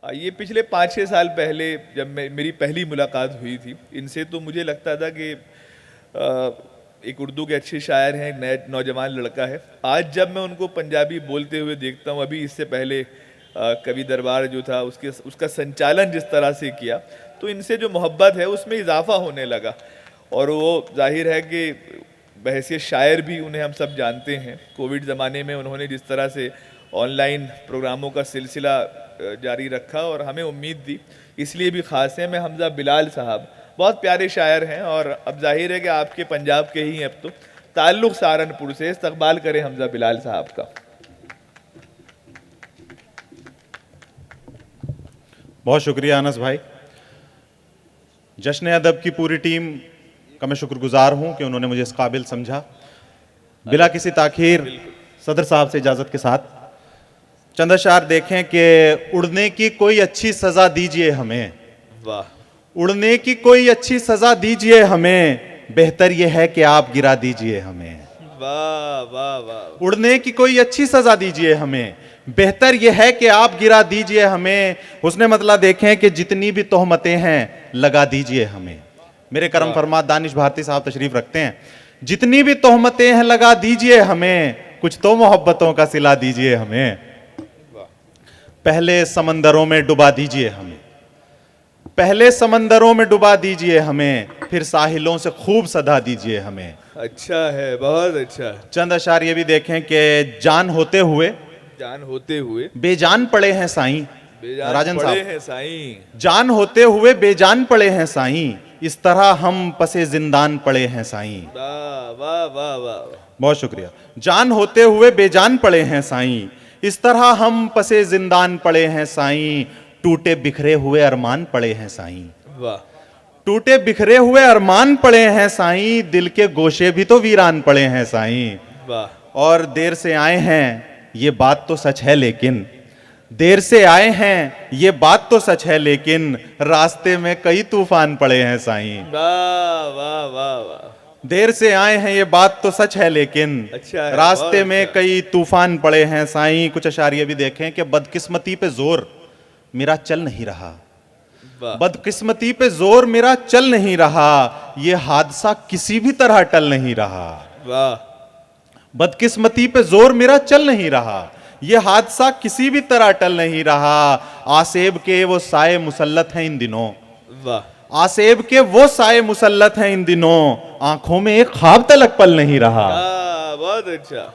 ये पिछले 5-6 साल पहले जब मेरी पहली मुलाकात हुई थी इनसे, तो मुझे लगता था कि एक उर्दू के अच्छे शायर हैं, नए नौजवान लड़का है। आज जब मैं उनको पंजाबी बोलते हुए देखता हूँ, अभी इससे पहले कवि दरबार जो था उसका संचालन जिस तरह से किया, तो इनसे जो मोहब्बत है उसमें इजाफा होने लगा। और वो जाहिर है कि बहैसियत शायर भी उन्हें हम सब जानते हैं। कोविड ज़माने में उन्होंने जिस तरह से ऑनलाइन प्रोग्रामों का सिलसिला जारी रखा और हमें उम्मीद दी, इसलिए भी ख़ास है। मैं हमज़ा बिलाल साहब बहुत प्यारे शायर हैं और अब जाहिर है कि आपके पंजाब के ही, अब तो ताल्लुक़ सहारनपुर से। इस्तकबाल करें हमज़ा बिलाल साहब का। बहुत शुक्रिया अनस भाई। जश्न अदब की पूरी टीम का मैं शुक्रगुजार हूं कि उन्होंने मुझे इस काबिल समझा। बिला किसी ताखीर सदर साहब से इजाजत के साथ चंद अशार देखें कि उड़ने की कोई अच्छी सजा दीजिए हमें। वाह। उड़ने की कोई अच्छी सजा दीजिए हमें, बेहतर यह है कि आप गिरा दीजिए हमें। वाह वाह वाह। उड़ने की कोई अच्छी सजा दीजिए हमें, बेहतर यह है कि आप गिरा दीजिए हमें। उसने मतलब देखें कि जितनी भी तोहमतें हैं लगा दीजिए हमें। मेरे करम फरमात दानिश भारती साहब तशरीफ रखते हैं। जितनी भी तोहमतें हैं लगा दीजिए हमें, कुछ तो मोहब्बतों का सिला दीजिए हमें। पहले समंदरों में डुबा दीजिए हमें, पहले समंदरों में डुबा दीजिए हमें, फिर साहिलों से खूब सदा दीजिए हमें। अच्छा है, बहुत अच्छा। चंद अशार ये भी देखें कि जान होते हुए बेजान पड़े हैं साईं। राजन पड़े साहब, हैं साईं। जान होते हुए बेजान पड़े हैं साईं, इस तरह हम पसे जिंदान पड़े हैं साईं। वाह वाह वाह वाह। बहुत शुक्रिया। जान होते हुए बेजान पड़े हैं साईं, इस तरह हम पसे जिंदान पड़े हैं साईं। टूटे बिखरे हुए अरमान पड़े हैं साईं। वाह। टूटे बिखरे हुए अरमान पड़े हैं साईं, दिल के गोशे भी तो वीरान पड़े हैं साईं। वाह। और देर से आए हैं ये बात तो सच है, लेकिन देर से आए हैं ये बात तो सच है, लेकिन रास्ते में कई तूफान पड़े हैं साईं। वाह वाह वाह वाह। देर से आए हैं ये बात तो सच है, लेकिन अच्छा है, रास्ते में अच्छा। कई तूफान पड़े हैं साईं। कुछ अशारिये भी देखें कि बदकिस्मती पे जोर मेरा चल नहीं रहा, वाह। बदकिस्मती पे जोर मेरा चल नहीं रहा, ये हादसा किसी भी तरह टल नहीं रहा। वाह। बदकिस्मती पे जोर मेरा चल नहीं रहा, ये हादसा किसी भी तरह टल नहीं रहा। आसेब के वो साए मुसल्लत हैं इन दिनों, वाह। आसेब के वो साए मुसल्लत हैं इन दिनों, आंखों में एक ख्वाब तलक पल नहीं रहा। बहुत अच्छा।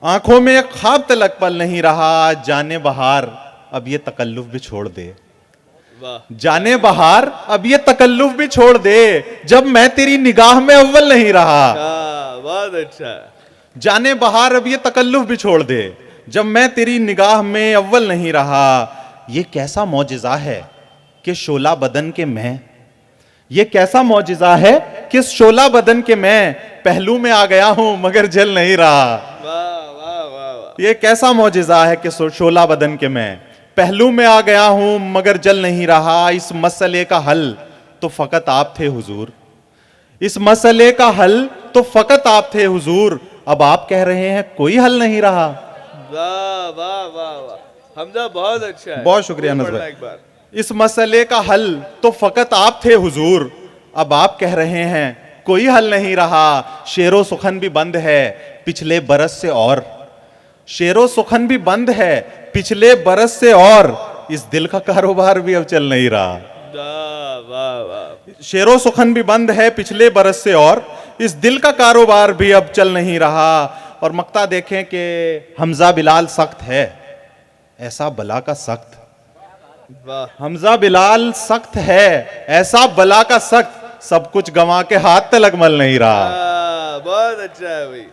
आंखों में एक ख्वाब तलक पल नहीं रहा। जाने बहार अब ये तकल्लुफ भी छोड़ दे, वाह। जाने बहार अब ये तकल्लुफ भी छोड़ दे, जब मैं तेरी निगाह में अव्वल नहीं रहा। बहुत अच्छा। जाने बहार अब ये तकल्लुफ भी छोड़ दे, जब मैं तेरी निगाह में अव्वल नहीं रहा। ये कैसा मौजिज़ा है कि शोला बदन के मैं, ये कैसा मौजिज़ा है कि शोला बदन के मैं पहलू में आ गया हूं मगर जल नहीं रहा। वाह वाह वाह। ये कैसा मौजिज़ा है कि शोला बदन के मैं पहलू में आ गया हूं मगर जल नहीं रहा। इस मसले का हल तो फकत आप थे हुजूर, इस मसले का हल तो फकत आप थे हुजूर, अब आप कह रहे हैं कोई हल नहीं रहा। वाह वाह वाह वाह। हमजा बहुत अच्छा है। बहुत शुक्रिया नज़र भाई। एक बार। इस मसले का हल तो फकत आप थे हुजूर, अब आप कह रहे हैं कोई हल नहीं रहा। शेरो सुखन भी बंद है पिछले बरस से, और शेरो सुखन भी बंद है पिछले बरस से, और इस दिल का कारोबार भी अब चल नहीं रहा। वाह वाह। शेरो सुखन भी बंद है पिछले बरस से, और इस दिल का कारोबार भी अब चल नहीं रहा। और मक्ता देखें कि हमजा बिलाल सख्त है ऐसा बला का सख्त, वाह। हमजा बिलाल सख्त है ऐसा बला का सख्त, सब कुछ गंवा के हाथ तलक मल नहीं रहा। बहुत अच्छा है भाई।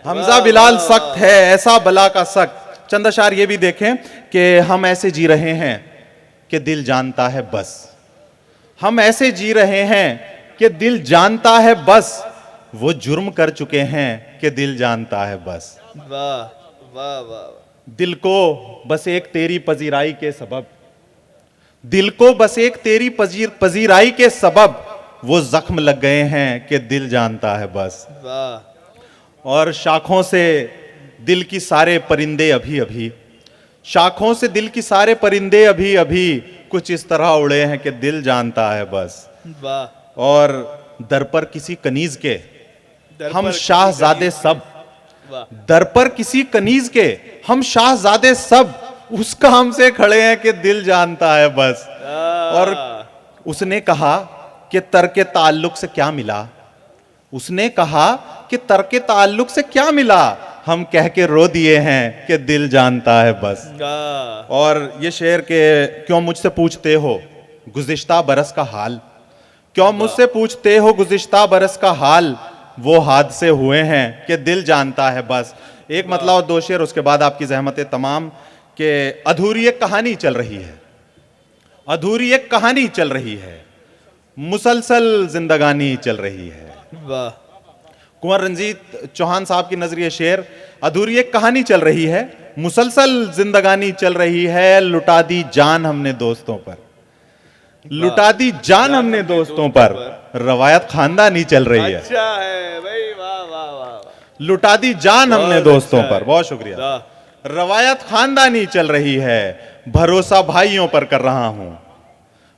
हमजा बिलाल सख्त है ऐसा बला का सख्त। चंद अशार ये भी देखें कि हम ऐसे जी रहे हैं कि दिल जानता है बस, हम ऐसे जी रहे हैं कि दिल जानता है बस, वो जुर्म कर चुके हैं कि दिल जानता है बस। वाह वाह वाह। दिल को बस एक तेरी पजीराई के सबब, दिल को बस एक तेरी पजीराई के सबब, वो जख्म लग गए हैं कि दिल जानता है बस। वाह। और शाखों से दिल की सारे परिंदे अभी अभी, शाखों से दिल की सारे परिंदे अभी अभी कुछ इस तरह उड़े हैं कि दिल जानता है बस। वाह। और दर पर किसी कनीज के दर हम पर शाहजादे किसी सब, वाह। दर पर किसी कनीज के हम शाहजादे सब, उस काम से खड़े हैं कि दिल जानता है बस। और उसने कहा कि तर्क ताल्लुक से क्या मिला, उसने कहा कि तर्क ताल्लुक से क्या मिला, हम कह के रो दिए हैं कि दिल जानता है बस। और ये शेर के क्यों मुझसे पूछते हो गुज़िश्ता बरस का हाल, क्यों मुझसे पूछते हो गुज़िश्ता बरस का हाल, वो हादसे हुए हैं कि दिल जानता है बस। एक मतलब और दो शेर, उसके बाद आपकी ज़हमतें तमाम। कि अधूरी एक कहानी चल रही है, अधूरी एक कहानी चल रही है, मुसलसल जिंदगानी चल रही है। वाह। कुंवर रंजीत चौहान साहब की नजरिए शेर, अधूरी एक कहानी चल रही है, मुसलसल जिंदगानी चल रही है, लुटा दी जान हमने दोस्तों पर, लुटा दी जान हमने दोस्तों पर, रवायत खानदानी चल रही है। अच्छा है भाई, वाह वाह वाह। लुटा दी जान हमने दोस्तों पर, बहुत शुक्रिया। वाह। रवायत खानदानी चल रही है, भरोसा भाइयों पर कर रहा हूं,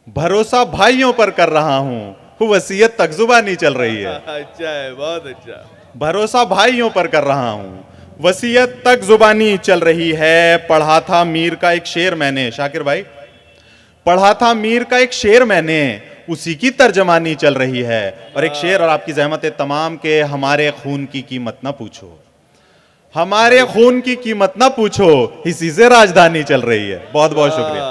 भरोसा भाइयों पर कर रहा हूं, वसीयत तक जुबानी चल रही है। अच्छा है, बहुत अच्छा। भरोसा भाइयों पर कर रहा हूं, वसीयत तक जुबानी चल रही है। पढ़ा था मीर का एक शेर मैंने, शाकिर भाई, पढ़ा था मीर का एक शेर मैंने, उसी की तर्जमानी चल रही है। और एक शेर और आपकी ज़हमतें तमाम के, हमारे खून की कीमत ना पूछो, हमारे खून की कीमत ना पूछो, इसी से राजधानी चल रही है। बहुत बहुत शुक्रिया।